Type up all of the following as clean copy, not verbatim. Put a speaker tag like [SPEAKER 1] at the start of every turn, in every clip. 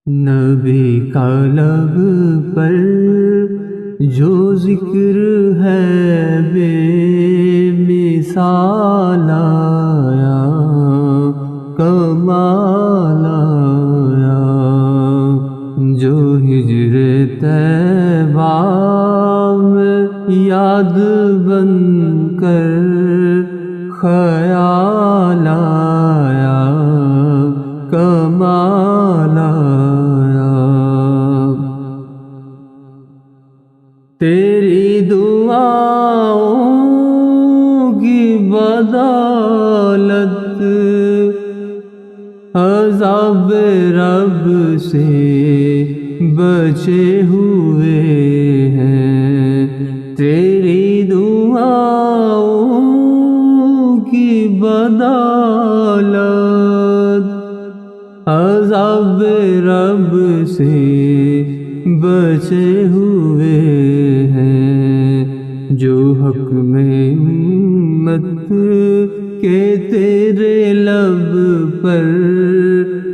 [SPEAKER 1] نبی کا لب پر جو ذکر ہے بے مثال آیا، کمال آیا، جو ہجر طیبہ میں یاد بن کر خیال آیا، کمال آیا۔ تیری دعاؤں کی بدولت عذاب رب سے بچے ہوئے ہیں، تیری دعاؤں کی بدولت عذاب رب سے بچے ہوئے ہیں، جو حق میں امت کے تیرے لب پر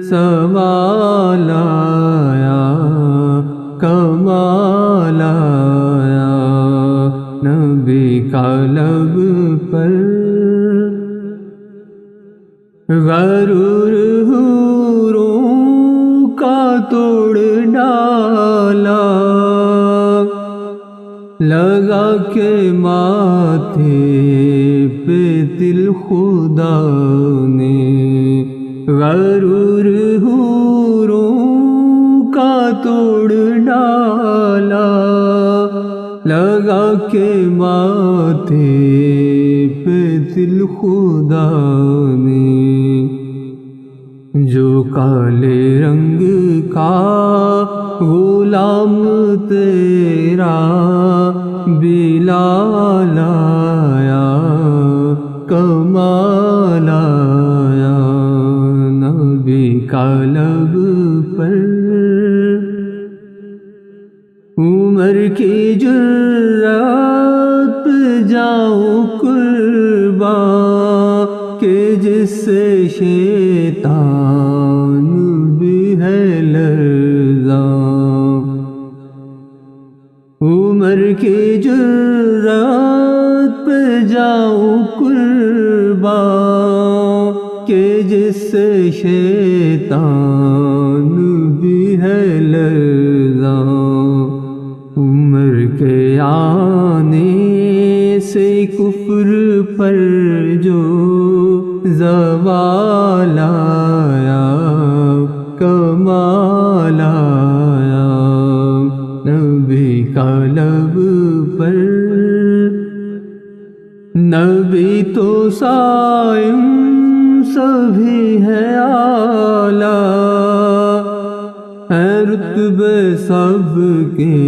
[SPEAKER 1] سوال آیا، کمال آیا، نبی کا لب پر غرور حوروں کا توڑ ڈالا، لگا کے ماتھے پہ دل خدا نے، غرور حوروں کا توڑ ڈالا، لگا کے ماتھے پہ دل خدا نے، جو کالے رنگ کا غلام تیرا بلال آیا، کمال آیا، نبی کا لب پر عمر کی جرات جاؤں قربان کہ جس سے شیطان بھی ہے لرزاں، عمر کی جرات پہ جاؤں قربان کہ جس سے شیطان بھی ہے لرزاں، عمر کے آنے سے کفر پر جو زوال آیا، کمال آیا، نبی کا لب پر، نبی تو صائم سبھی ہے اعلیٰ، ہے رتبے سب کے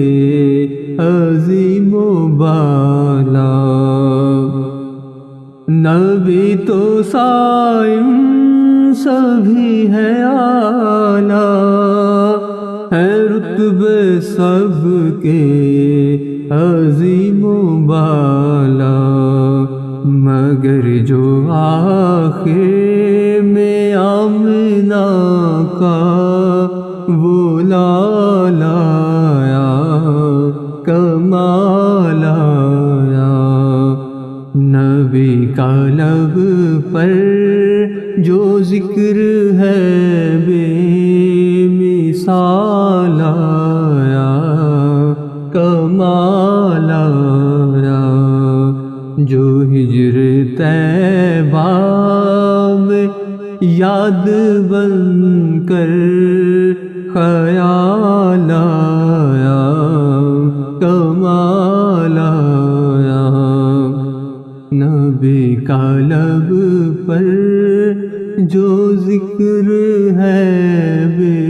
[SPEAKER 1] عظیم و بالا، نبی تو صائم سبھی ہے اعلیٰ، ہے رتبے سب کے عظیم و بالا، مگر جو آخر میں آمنہ کا وہ لال آیا، کمال آیا، نبی کا لب پر جو ذکر ہے بے مثال آیا، کمال آیا، جو ہجر طیبہ میں یاد بن کر خیال آیا، کمال آیا، نبی کا لب پر جو ذکر ہے بے